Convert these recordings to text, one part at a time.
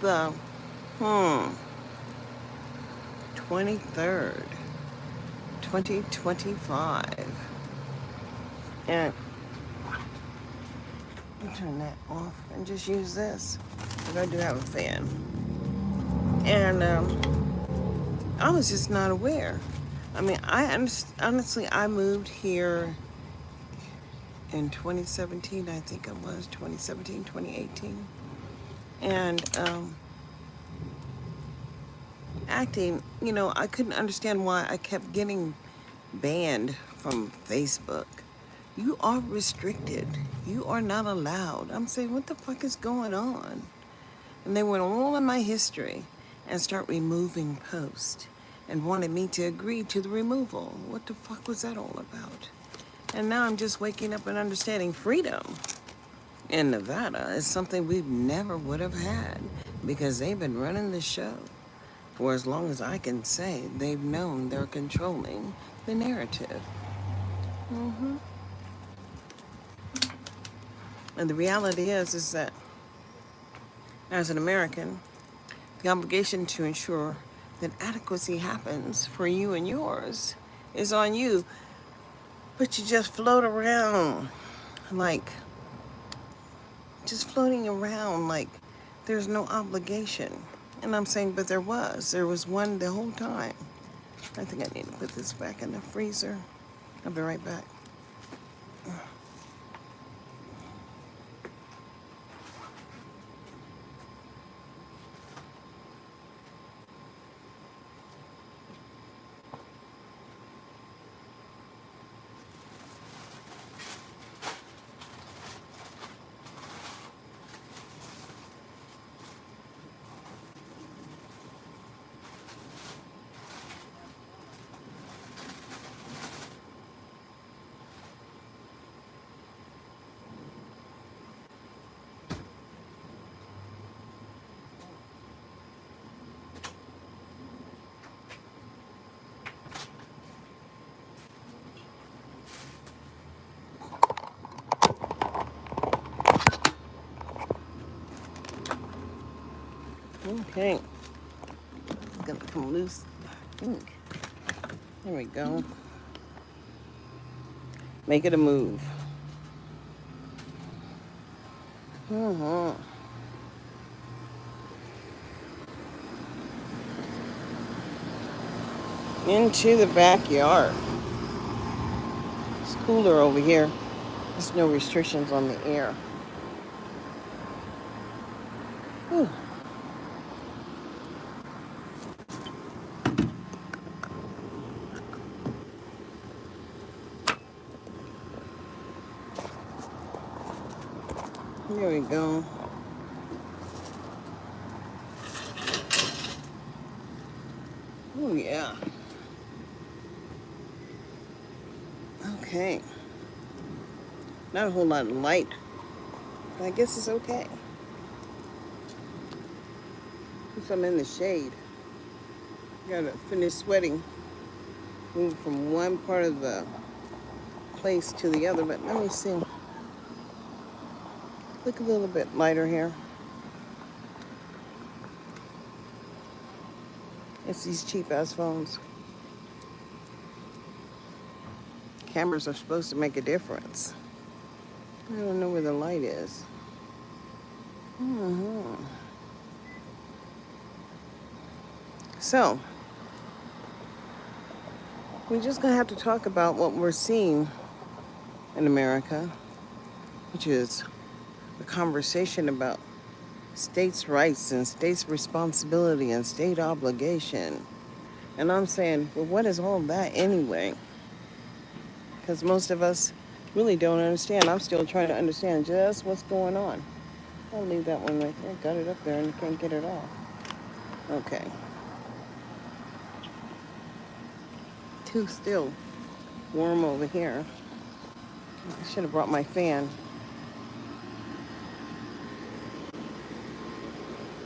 the 23rd, 2025. And I'll turn that off and just use this. But I do have a fan. And I was just not aware. I mean, honestly, I moved here in 2017, I think it was 2017, 2018. And acting, I couldn't understand why I kept getting banned from Facebook. You are restricted. You are not allowed. I'm saying, what the fuck is going on? And they went all in my history and start removing posts and wanted me to agree to the removal. What the fuck was that all about? And now I'm just waking up and understanding freedom in Nevada is something we never would have had because they've been running the show for as long as I can say. They've known they're controlling the narrative. And the reality is that as an American, the obligation to ensure that adequacy happens for you and yours is on you. But you just float around like, just floating around like there's no obligation. And I'm saying, but there was one the whole time. I think I need to put this back in the freezer. I'll be right back. Okay. It's gonna come loose, I think. There we go. Make it a move. Into the backyard. It's cooler over here. There's no restrictions on the air. Whew. There we go. Oh, yeah. Okay. Not a whole lot of light, but I guess it's okay. If I'm in the shade, gotta finish sweating. Move from one part of the place to the other, but let me see. Look a little bit lighter here. It's these cheap ass phones. Cameras are supposed to make a difference. I don't know where the light is. So, we're just gonna have to talk about what we're seeing in America, which is a conversation about states' rights and states' responsibility and state obligation. And I'm saying, well, what is all that anyway? Because most of us really don't understand. I'm still trying to understand just what's going on. I'll leave that one right there. Got it up there and can't get it off. Okay. Too still warm over here. I should have brought my fan.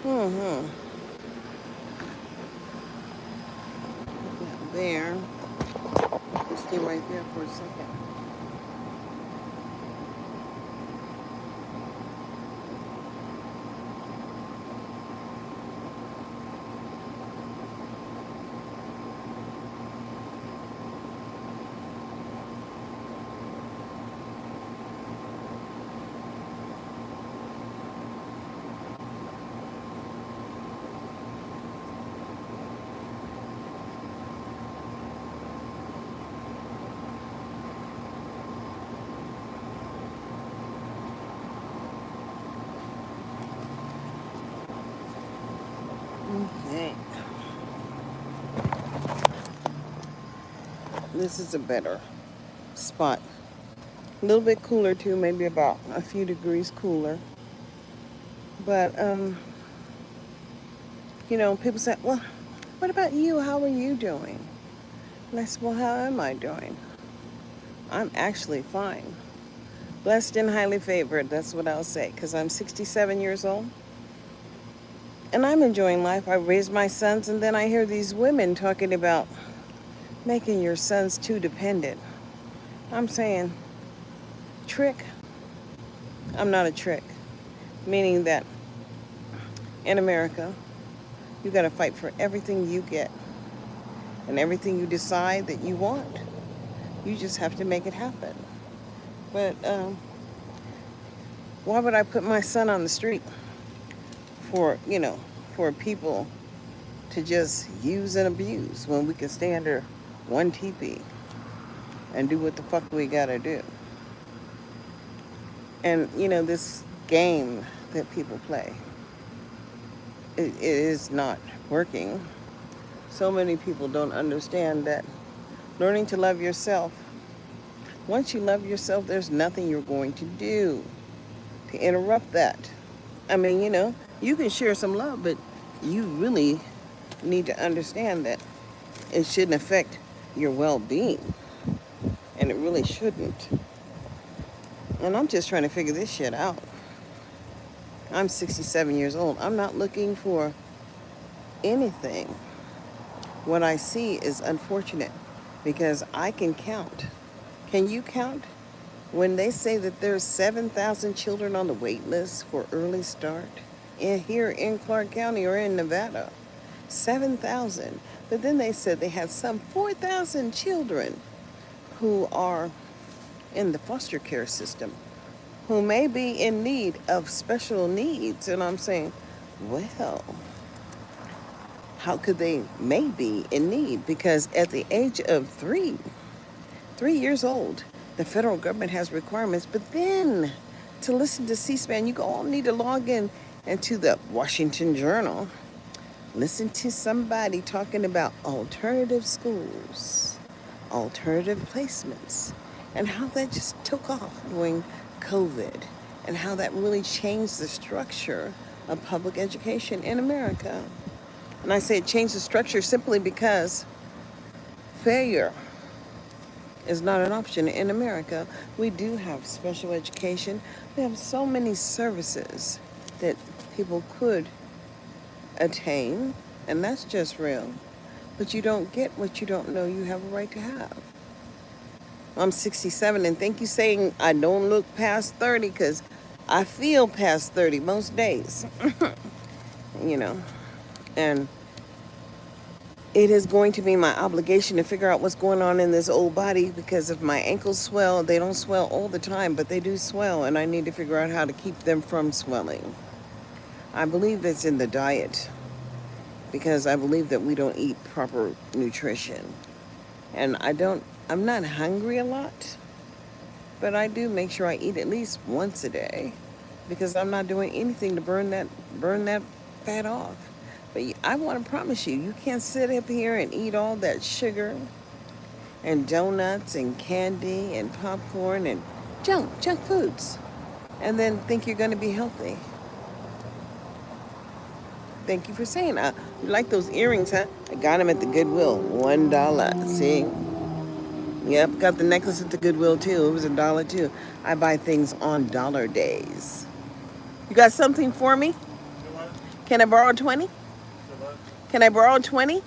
Put that there. Stay right there for a second. Okay. This is a better spot. A little bit cooler too, maybe about a few degrees cooler. But people say, "Well, what about you? How are you doing?" And I said, "Well, how am I doing? I'm actually fine. Blessed and highly favored, that's what I'll say, because I'm 67 years old. And I'm enjoying life. I raised my sons, and then I hear these women talking about making your sons too dependent. I'm saying, trick? I'm not a trick. Meaning that in America, you got to fight for everything you get and everything you decide that you want. You just have to make it happen. But why would I put my son on the street for, for people to just use and abuse when we can stay under one teepee and do what the fuck we gotta do? And, this game that people play, it is not working. So many people don't understand that learning to love yourself, once you love yourself, there's nothing you're going to do to interrupt that. I mean, you can share some love, but you really need to understand that it shouldn't affect your well-being. And it really shouldn't. And I'm just trying to figure this shit out. I'm 67 years old. I'm not looking for anything. What I see is unfortunate because I can count. Can you count? When they say that there's 7,000 children on the wait list for early start here in Clark County or in Nevada, 7,000. But then they said they had some 4,000 children who are in the foster care system who may be in need of special needs. And I'm saying, well, how could they may be in need? Because at the age of 3 years old, the federal government has requirements. But then to listen to C-SPAN, you all need to log in into the Washington Journal. Listen to somebody talking about alternative schools, alternative placements, and how that just took off during COVID, and how that really changed the structure of public education in America. And I say it changed the structure simply because failure is not an option in America. We do have special education. We have so many services that people could attain, and that's just real. But you don't get what you don't know you have a right to have. I'm 67, and thank you saying I don't look past 30, because I feel past 30 most days. And it is going to be my obligation to figure out what's going on in this old body, because if my ankles swell, they don't swell all the time, but they do swell, and I need to figure out how to keep them from swelling. I believe it's in the diet, because I believe that we don't eat proper nutrition. And I'm not hungry a lot, but I do make sure I eat at least once a day, because I'm not doing anything to burn that fat off. But I want to promise you, you can't sit up here and eat all that sugar and donuts and candy and popcorn and junk foods and then think you're going to be healthy. Thank you for saying that. You like those earrings, huh? I got them at the Goodwill. $1. See? Yep, got the necklace at the Goodwill too. It was $1 too. I buy things on dollar days. You got something for me? Can I borrow 20? Can I borrow 20?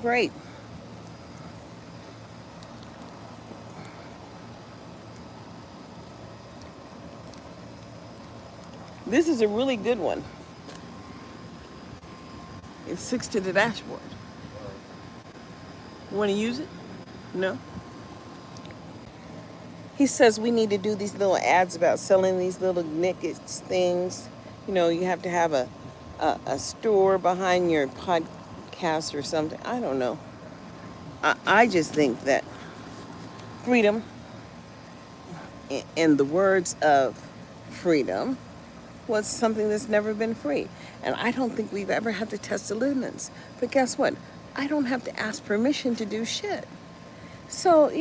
Great. This is a really good one. It sticks to the dashboard. You want to use it? No? He says we need to do these little ads about selling these little knickets things. You have to have a store behind your podcast or something. I don't know. I just think that freedom, in the words of freedom, was something that's never been free. And I don't think we've ever had to test the lumens. But guess what? I don't have to ask permission to do shit. So,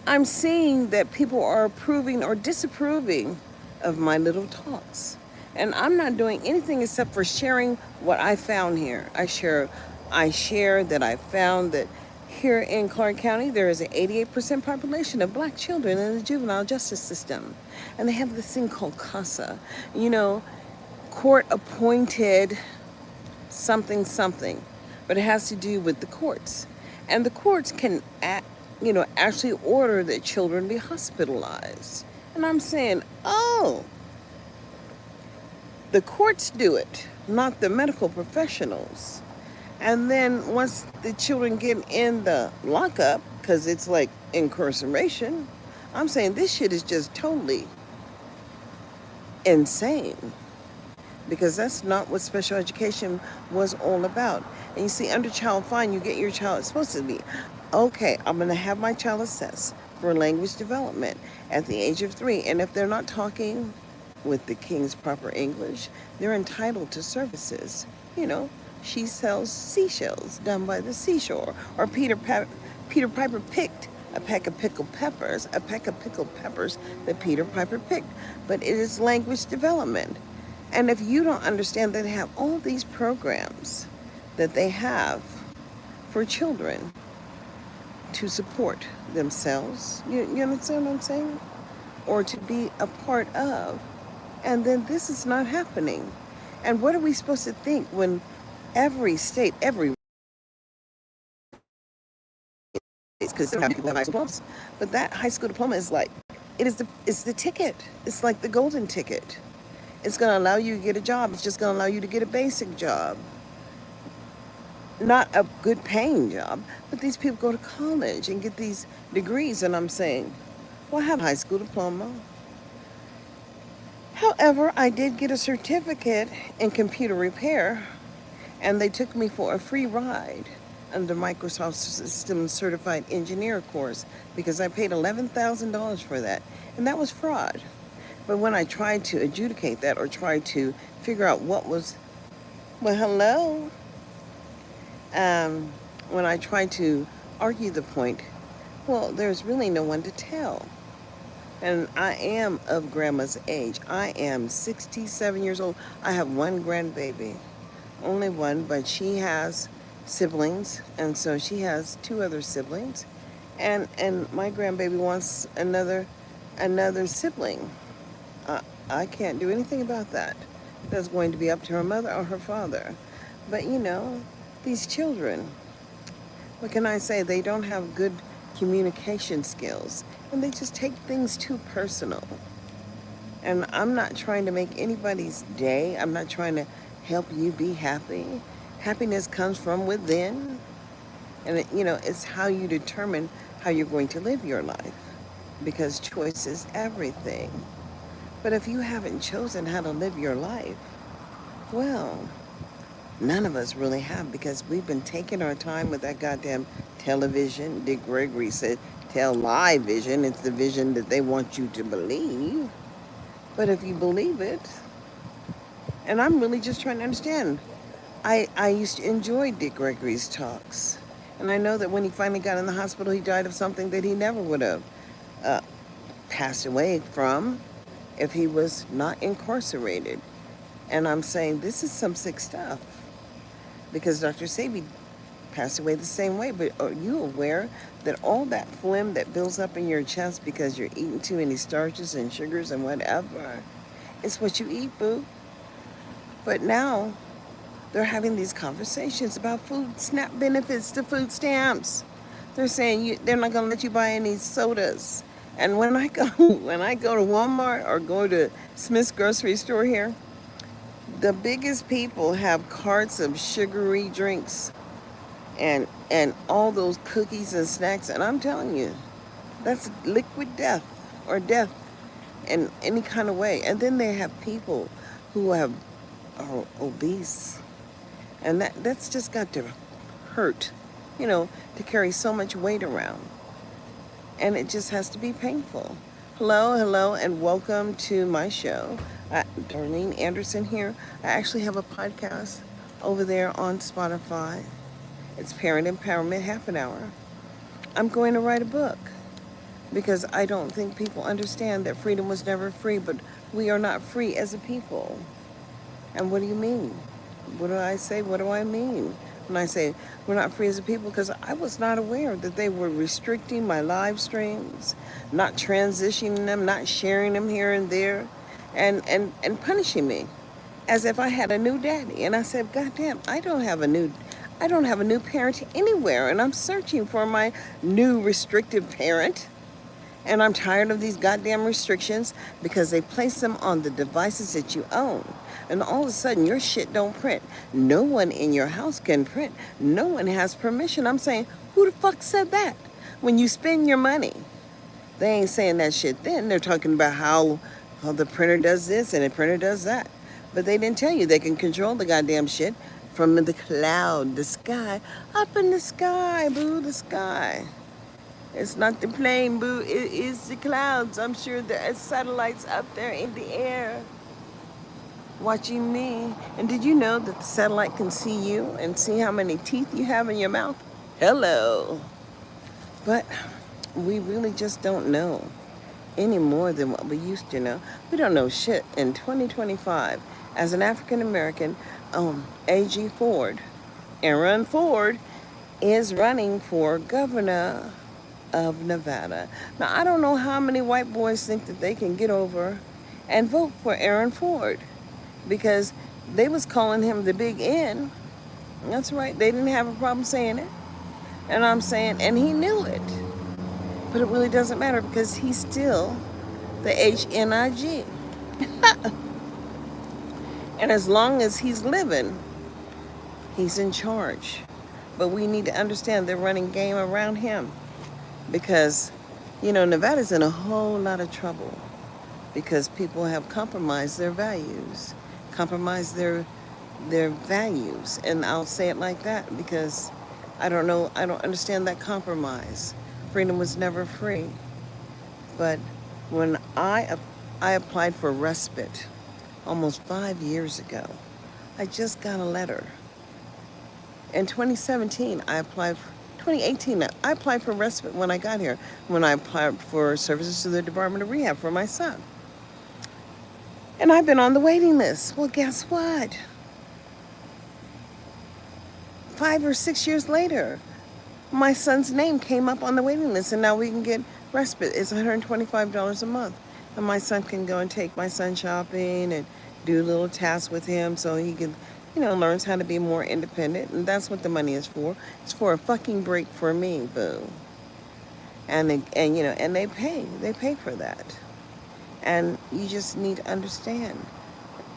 I'm seeing that people are approving or disapproving of my little talks. And I'm not doing anything except for sharing what I found here. I share that I found that here in Clark County there is an 88% population of black children in the juvenile justice system. And they have this thing called CASA. Court appointed something something, but it has to do with the courts. And the courts can actually order that children be hospitalized. And I'm saying, oh, the courts do it, not the medical professionals. And then once the children get in the lockup, because it's like incarceration, I'm saying this shit is just totally insane. Because that's not what special education was all about. And you see, under child fine, you get your child, it's supposed to be, okay, I'm going to have my child assessed for language development at the age of 3. And if they're not talking with the king's proper English, they're entitled to services. She sells seashells done by the seashore. Or Peter Piper picked a peck of pickled peppers that Peter Piper picked. But it is language development. And if you don't understand that they have all these programs that they have for children to support themselves, you understand what I'm saying? Or to be a part of, and then this is not happening. And what are we supposed to think when every state, because they don't have people have high school diplomas, but that high school diploma is like, it's the ticket. It's like the golden ticket. It's going to allow you to get a job. It's just going to allow you to get a basic job. Not a good paying job, but these people go to college and get these degrees. And I'm saying, well, I have a high school diploma. However, I did get a certificate in computer repair, and they took me for a free ride under Microsoft Systems Certified Engineer course because I paid $11,000 for that. And that was fraud. But when I tried to adjudicate that or tried to figure out what was, well, hello. When I tried to argue the point, well, there's really no one to tell. And I am of grandma's age. I am 67 years old. I have one grandbaby, only one, but she has siblings, and so she has 2 other siblings. And my grandbaby wants another sibling. I can't do anything about that. That's going to be up to her mother or her father. But these children, what can I say? They don't have good communication skills, and they just take things too personal. And I'm not trying to make anybody's day. I'm not trying to help you be happy. Happiness comes from within. And it's how you determine how you're going to live your life, because choice is everything. But if you haven't chosen how to live your life, well, none of us really have, because we've been taking our time with that goddamn television. Dick Gregory said, tell lie vision. It's the vision that they want you to believe. But if you believe it, and I'm really just trying to understand. I used to enjoy Dick Gregory's talks. And I know that when he finally got in the hospital, he died of something that he never would have passed away from if he was not incarcerated. And I'm saying this is some sick stuff, because Dr. Sebi passed away the same way. But are you aware that all that phlegm that builds up in your chest because you're eating too many starches and sugars and whatever, it's what you eat, boo? But now they're having these conversations about food SNAP benefits to food stamps. They're saying they're not going to let you buy any sodas. And when I go to Walmart or go to Smith's grocery store here, the biggest people have carts of sugary drinks and all those cookies and snacks. And I'm telling you, that's liquid death, or death in any kind of way. And then they have people who are obese. And that's just got to hurt, to carry so much weight around. And it just has to be painful. Hello, and welcome to my show. Darlene Anderson here. I actually have a podcast over there on Spotify. It's Parent Empowerment Half an Hour. I'm going to write a book because I don't think people understand that freedom was never free, but we are not free as a people. And what do you mean? What do I say? What do I mean when I say we're not free as a people? Because I was not aware that they were restricting my live streams, not transitioning them, not sharing them here and there, and punishing me as if I had a new daddy. And I said, God damn, I don't have a new parent anywhere, and I'm searching for my new restrictive parent. And I'm tired of these goddamn restrictions because they place them on the devices that you own. And all of a sudden, your shit don't print. No one in your house can print. No one has permission. I'm saying, who the fuck said that? When you spend your money, they ain't saying that shit then. They're talking about how the printer does this and the printer does that. But they didn't tell you they can control the goddamn shit from the cloud, the sky, up in the sky, boo, the sky. It's not the plane, boo. It is the clouds. I'm sure there are satellites up there in the air watching me. And did you know that the satellite can see you and see how many teeth you have in your mouth? Hello. But we really just don't know any more than what we used to know. We don't know shit. In 2025, as an African American, A.G. Ford, Aaron Ford, is running for governor of Nevada. Now, I don't know how many white boys think that they can get over and vote for Aaron Ford because they was calling him the Big N. That's right. They didn't have a problem saying it. And I'm saying, and he knew it. But it really doesn't matter because he's still the HNIG. And as long as he's living, he's in charge. But we need to understand they're running game around him. Because, Nevada's in a whole lot of trouble because people have compromised their values, compromised their values. And I'll say it like that because I don't understand that compromise. Freedom was never free. But when I applied for respite almost 5 years ago, I just got a letter. In 2017, 2018, I applied for respite when I got here, when I applied for services to the Department of Rehab for my son. And I've been on the waiting list. Well, guess what? 5 or 6 years later, my son's name came up on the waiting list, and now we can get respite. It's $125 a month. And my son can go and take my son shopping and do little tasks with him so he can learns how to be more independent, and that's what the money is for. It's for a fucking break for me, boo. And they pay for that. And you just need to understand,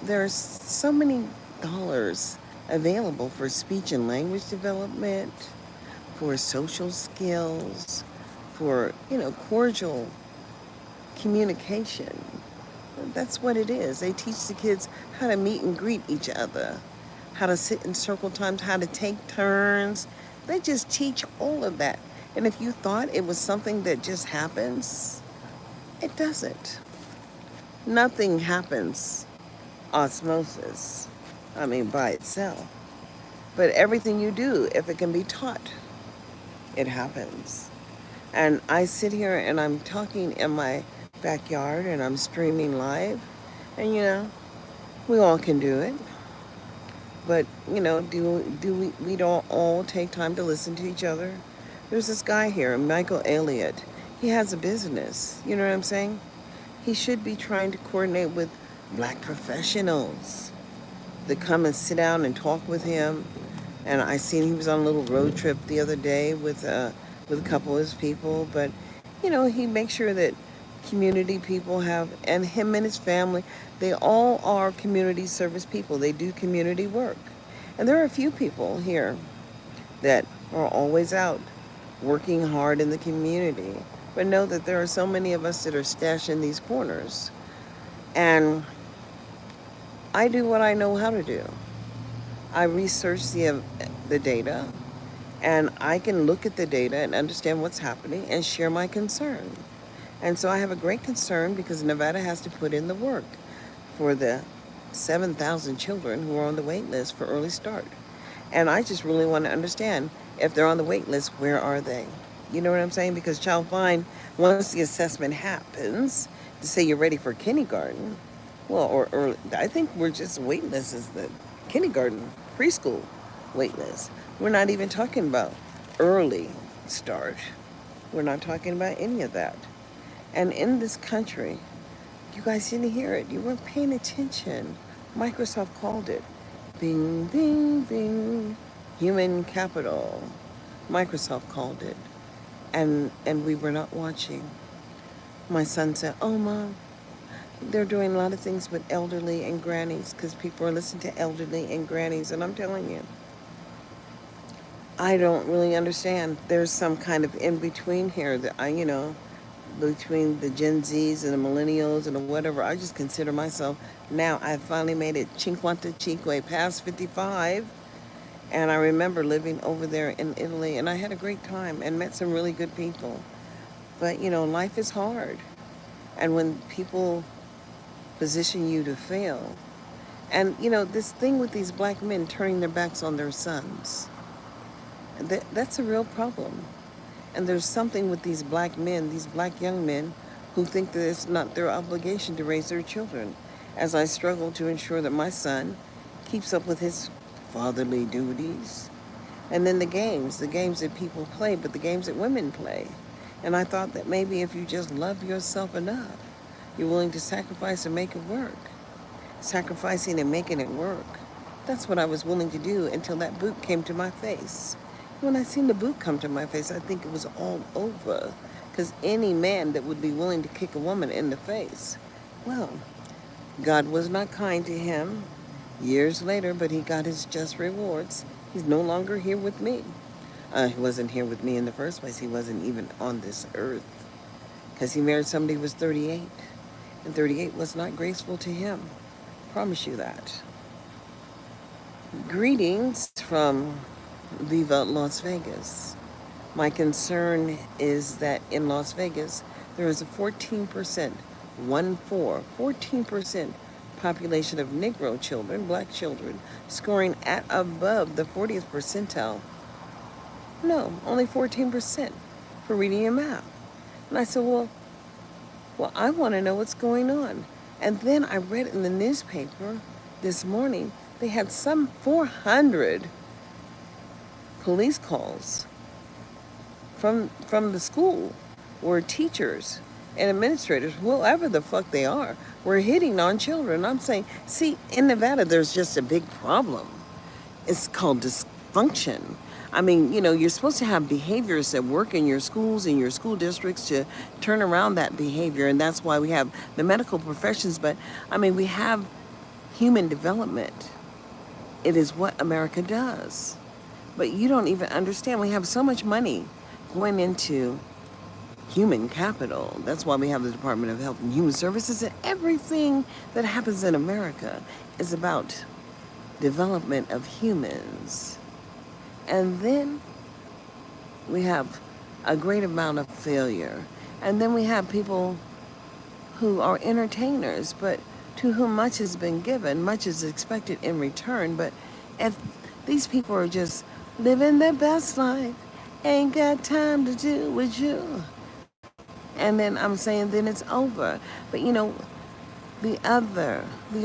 there's so many dollars available for speech and language development, for social skills, for cordial communication. That's what it is. They teach the kids how to meet and greet each other, how to sit in circle times, how to take turns. They just teach all of that. And if you thought it was something that just happens, it doesn't. Nothing happens osmosis, by itself. But everything you do, if it can be taught, it happens. And I sit here and I'm talking in my backyard and I'm streaming live. And we all can do it. But, we don't all take time to listen to each other? There's this guy here, Michael Elliott. He has a business. You know what I'm saying? He should be trying to coordinate with black professionals that come and sit down and talk with him. And I seen he was on a little road trip the other day with a couple of his people. But, he makes sure that community people have, and him and his family, they all are community service people. They do community work. And there are a few people here that are always out working hard in the community. But know that there are so many of us that are stashed in these corners. And I do what I know how to do. I research the data, and I can look at the data and understand what's happening and share my concern. And so I have a great concern because Nevada has to put in the work for the 7,000 children who are on the wait list for early start. And I just really want to understand, if they're on the wait list, where are they? You know what I'm saying? Because Child Find, once the assessment happens to say you're ready for kindergarten, well, or early, I think we're just wait list is the kindergarten, preschool wait list. We're not even talking about early start. We're not talking about any of that. And in this country, you guys didn't hear it. You weren't paying attention. Microsoft called it bing, bing, bing, human capital. Microsoft called it. And we were not watching. My son said, "Oh, Mom, they're doing a lot of things with elderly and grannies because people are listening to elderly and grannies." And I'm telling you, I don't really understand. There's some kind of in between here that between the Gen Zs and the millennials and the whatever. I just consider myself, now I've finally made it cinquanta cinque, past 55. And I remember living over there in Italy, and I had a great time and met some really good people. But, life is hard. And when people position you to fail, and, this thing with these black men turning their backs on their sons, that's a real problem. And there's something with these black men, these black young men, who think that it's not their obligation to raise their children. As I struggle to ensure that my son keeps up with his fatherly duties. And then the games that people play, but the games that women play. And I thought that maybe if you just love yourself enough, you're willing to sacrifice and make it work. Sacrificing and making it work. That's what I was willing to do until that boot came to my face. When I seen the boot come to my face, I think it was all over. Because any man that would be willing to kick a woman in the face, well, God was not kind to him years later, but he got his just rewards. He's no longer here with me. He wasn't here with me in the first place. He wasn't even on this earth. Because he married somebody who was 38. And 38 was not graceful to him. Promise you that. Greetings from Viva Las Vegas. My concern is that in Las Vegas, there is a 14% population of Negro children, black children, scoring at above the 40th percentile. No, only 14% for reading and math. And I said, well, I want to know what's going on. And then I read in the newspaper this morning, they had some 400 police calls from the school where teachers and administrators, whoever the fuck they are, were hitting on children. I'm saying, see, in Nevada, there's just a big problem. It's called dysfunction. I mean, you're supposed to have behaviors that work in your schools and your school districts to turn around that behavior. And that's why we have the medical professions. But, we have human development. It is what America does. But you don't even understand. We have so much money going into human capital. That's why we have the Department of Health and Human Services. And everything that happens in America is about development of humans. And then we have a great amount of failure. And then we have people who are entertainers, but to whom much has been given, much is expected in return. But if these people are just living their best life, ain't got time to do with you. And then I'm saying, then it's over. But the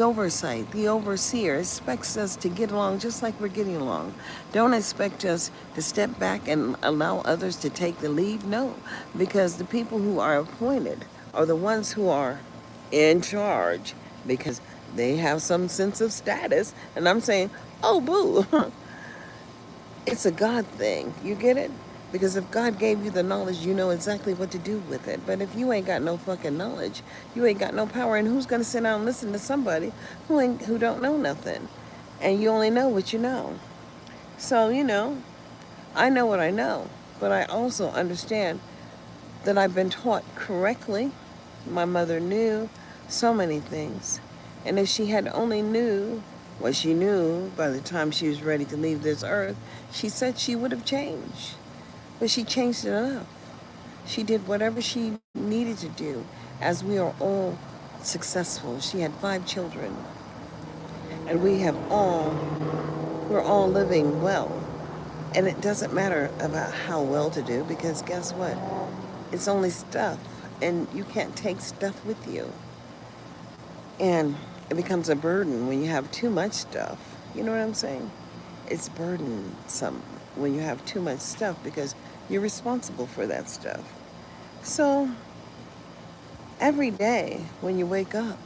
oversight, the overseer expects us to get along just like we're getting along. Don't expect us to step back and allow others to take the lead. No, because the people who are appointed are the ones who are in charge because they have some sense of status. And I'm saying, oh, boo, it's a God thing. You get it? Because if God gave you the knowledge, you know exactly what to do with it. But if you ain't got no fucking knowledge, you ain't got no power. And who's going to sit down and listen to somebody who don't know nothing? And you only know what you know. So, I know what I know. But I also understand that I've been taught correctly. My mother knew so many things. And if she had only knew what she knew by the time she was ready to leave this earth, she said she would have changed. But she changed it enough. She did whatever she needed to do, as we are all successful. She had 5 children. And we're all living well. And it doesn't matter about how well to do because guess what? It's only stuff. And you can't take stuff with you. And it becomes a burden when you have too much stuff. You know what I'm saying? It's burdensome when you have too much stuff because you're responsible for that stuff. So every day when you wake up,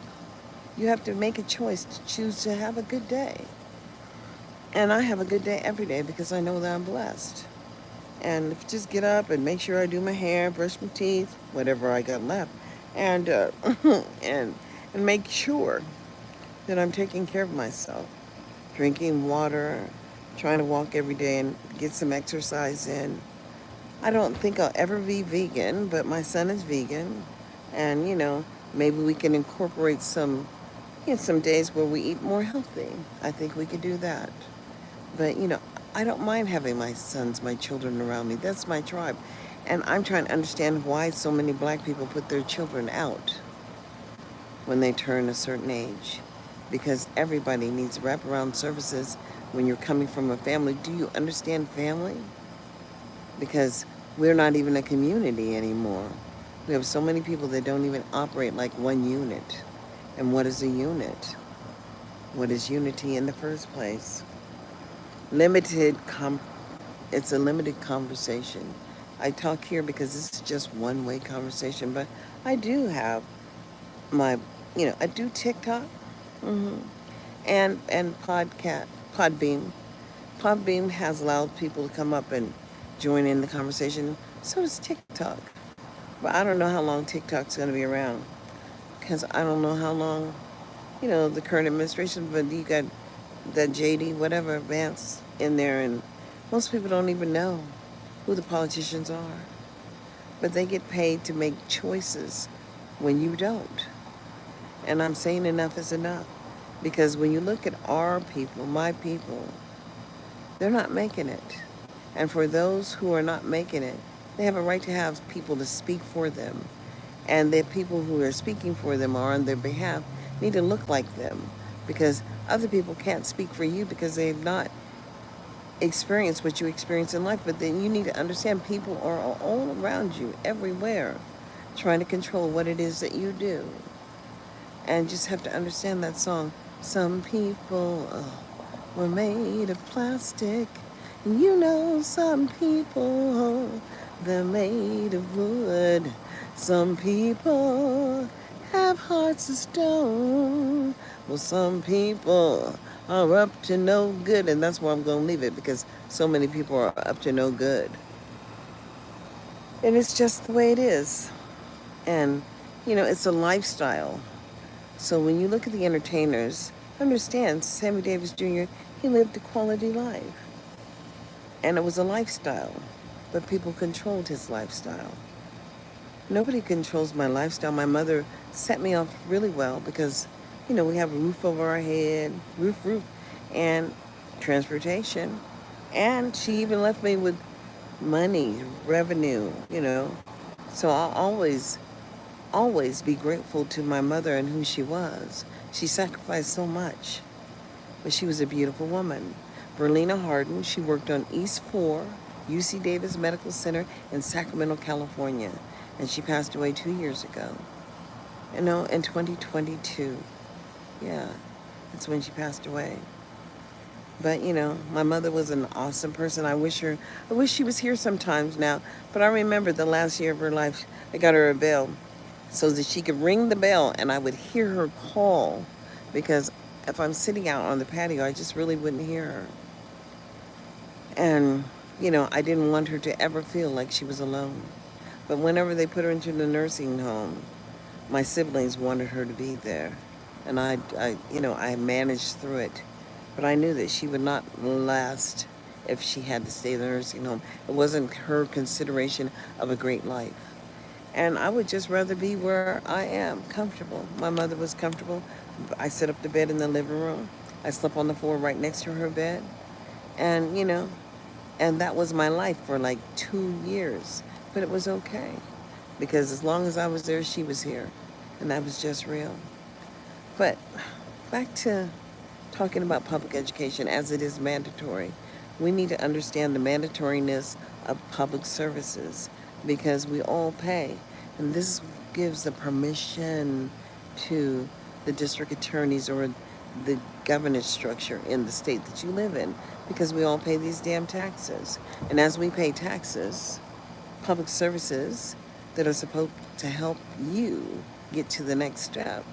you have to make a choice to choose to have a good day. And I have a good day every day because I know that I'm blessed. And if just get up and make sure I do my hair, brush my teeth, whatever I got left, and and and make sure that I'm taking care of myself, drinking water, trying to walk every day and get some exercise in. I don't think I'll ever be vegan, but my son is vegan, and maybe we can incorporate some days where we eat more healthy. I think we could do that. But I don't mind having my children around me. That's my tribe. And I'm trying to understand why so many black people put their children out when they turn a certain age. Because everybody needs wraparound services when you're coming from a family. Do you understand family? Because we're not even a community anymore. We have so many people that don't even operate like one unit. And what is a unit? What is unity in the first place? It's a limited conversation. I talk here because this is just one-way conversation, but I do have my, I do TikTok, hmm and Podbeam. Podbeam has allowed people to come up and join in the conversation. So does TikTok. But I don't know how long TikTok's going to be around because I don't know how long, the current administration, but you got that JD, whatever, Vance in there, and most people don't even know who the politicians are. But they get paid to make choices when you don't. And I'm saying enough is enough. Because when you look at our people, my people, they're not making it. And for those who are not making it, they have a right to have people to speak for them. And the people who are speaking for them or on their behalf need to look like them. Because other people can't speak for you because they've not experienced what you experience in life. But then you need to understand people are all around you, everywhere, trying to control what it is that you do. And just have to understand that song. Some people were made of plastic. Some people, they're made of wood. Some people have hearts of stone. Well, some people are up to no good. And that's where I'm going to leave it because so many people are up to no good. And it's just the way it is. And, it's a lifestyle. So when you look at the entertainers, understand Sammy Davis Jr., he lived a quality life. And it was a lifestyle. But people controlled his lifestyle. Nobody controls my lifestyle. My mother set me off really well because, we have a roof over our head, roof, and transportation. And she even left me with money, revenue. So I'll always be grateful to my mother and who she was. She sacrificed so much, but she was a beautiful woman. Verlena Harden, she worked on East 4, UC Davis Medical Center in Sacramento, California, and she passed away 2 years ago. In 2022. Yeah, that's when she passed away. But, my mother was an awesome person. I wish she was here sometimes now. But I remember the last year of her life, I got her a bell so that she could ring the bell and I would hear her call. Because if I'm sitting out on the patio, I just really wouldn't hear her. And, I didn't want her to ever feel like she was alone. But whenever they put her into the nursing home, my siblings wanted her to be there. And I managed through it. But I knew that she would not last if she had to stay in the nursing home. It wasn't her consideration of a great life. And I would just rather be where I am, comfortable. My mother was comfortable. I set up the bed in the living room. I slept on the floor right next to her bed. And, and that was my life for like 2 years. But it was okay. Because as long as I was there, she was here. and that was just real. But back to talking about public education as it is mandatory. We need to understand the mandatoriness of public services because we all pay. And this gives the permission to the district attorneys or the governance structure in the state that you live in because we all pay these damn taxes. And as we pay taxes, public services that are supposed to help you get to the next step,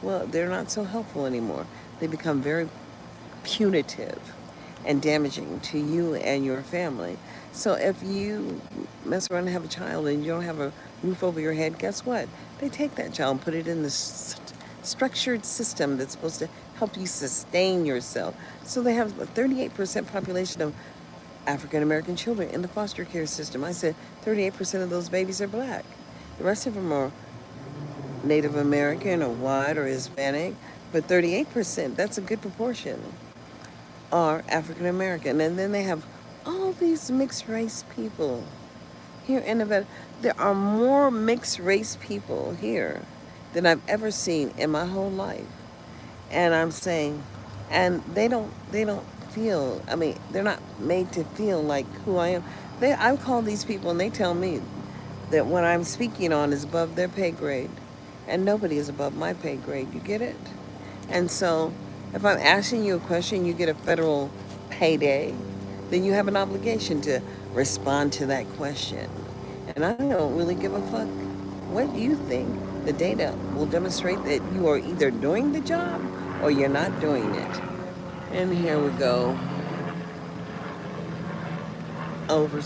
well, they're not so helpful anymore. They become very punitive and damaging to you and your family. So if you mess around and have a child and you don't have a roof over your head, guess what? They take that child and put it in this structured system that's supposed to help you sustain yourself. So they have a 38% population of African American children in the foster care system. I said 38% of those babies are black. The rest of them are Native American or white or Hispanic, but 38%, that's a good proportion, are African American. And then they have all these mixed race people here in Nevada. There are more mixed race people here than I've ever seen in my whole life. And I'm saying, and they don't feel, I mean, they're not made to feel like who I am. I call these people and they tell me that what I'm speaking on is above their pay grade. And nobody is above my pay grade. You get it? And so if I'm asking you a question, you get a federal payday, then you have an obligation to respond to that question. And I don't really give a fuck what you think. The data will demonstrate that you are either doing the job or you're not doing it. And here we go. Over,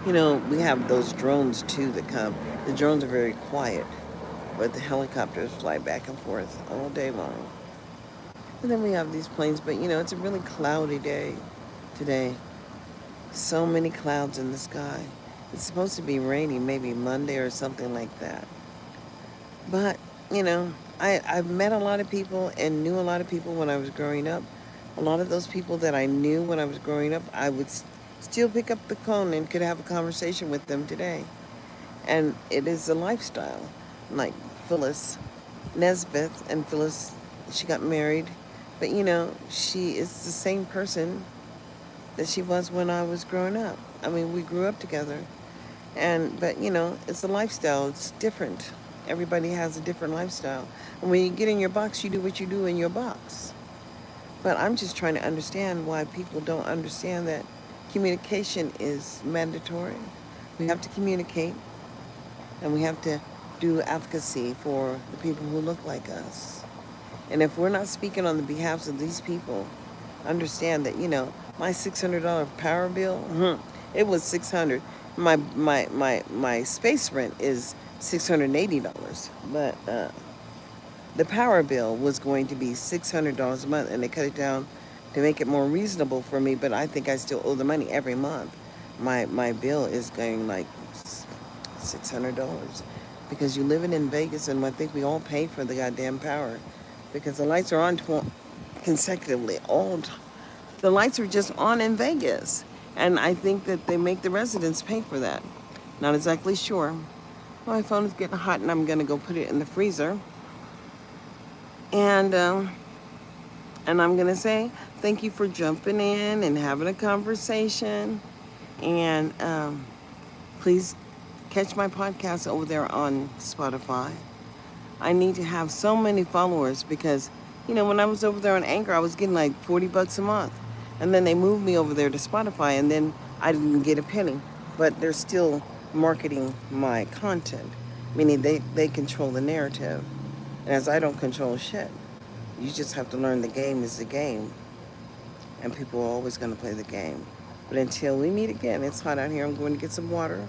we have those drones too that come. The drones are very quiet, but the helicopters fly back and forth all day long. And then we have these planes, but it's a really cloudy day today. So many clouds in the sky. It's supposed to be rainy, maybe Monday or something like that. But, I've met a lot of people and knew a lot of people when I was growing up. A lot of those people that I knew when I was growing up, I would still pick up the phone and could have a conversation with them today. And it is a lifestyle. Like Phyllis Nesbitt and Phyllis, she got married. But, she is the same person that she was when I was growing up. I mean, we grew up together. But, it's a lifestyle. It's different. Everybody has a different lifestyle. And when you get in your box, you do what you do in your box. But I'm just trying to understand why people don't understand that communication is mandatory. We have to communicate, and we have to do advocacy for the people who look like us. And if we're not speaking on the behalf of these people, understand that, my $600 power bill, it was $600. My space rent is $680. But the power bill was going to be $600 a month, and they cut it down to make it more reasonable for me, but I think I still owe the money every month. My bill is going like $600 because you living in Vegas, and I think we all pay for the goddamn power because the lights are on consecutively. The lights are just on in Vegas, and I think that they make the residents pay for that. Not exactly sure. My phone is getting hot, and I'm gonna go put it in the freezer. And I'm gonna say thank you for jumping in and having a conversation. And please catch my podcast over there on Spotify. I need to have so many followers because, when I was over there on Anchor, I was getting like $40 a month. And then they moved me over there to Spotify, and then I didn't get a penny. But they're still marketing my content, meaning they control the narrative. And as I don't control shit, you just have to learn the game is the game. And people are always going to play the game. But until we meet again, it's hot out here. I'm going to get some water.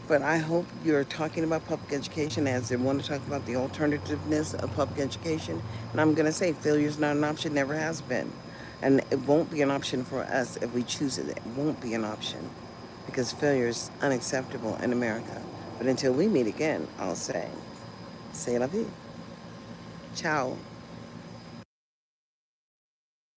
But I hope you're talking about public education as they want to talk about the alternativeness of public education. And I'm going to say failure is not an option, never has been. And it won't be an option for us if we choose it. It won't be an option because failure is unacceptable in America. But until we meet again, I'll say la vie. Ciao.